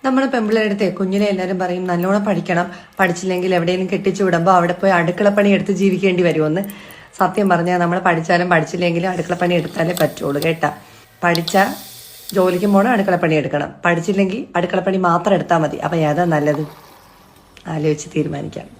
നമ്മൾ പെമ്പിള്ളേരുടെ കുഞ്ഞിനെ എല്ലാവരും പറയും നല്ലോണം പഠിക്കണം, പഠിച്ചില്ലെങ്കിൽ എവിടെയെങ്കിലും കെട്ടിച്ചു വിടുമ്പോൾ അവിടെ പോയി അടുക്കളപ്പണി എടുത്ത് ജീവിക്കേണ്ടി വരുമെന്ന്. സത്യം പറഞ്ഞാൽ നമ്മൾ പഠിച്ചാലും പഠിച്ചില്ലെങ്കിലും അടുക്കളപ്പണി എടുത്താലേ പറ്റുള്ളൂ കേട്ടാ. പഠിച്ചാൽ ജോലിക്കും പോകണം, അടുക്കളപ്പണി എടുക്കണം. പഠിച്ചില്ലെങ്കിൽ അടുക്കളപ്പണി മാത്രം എടുത്താൽ മതി. അപ്പം ഏതാ നല്ലത് ആലോചിച്ച് തീരുമാനിക്കാം.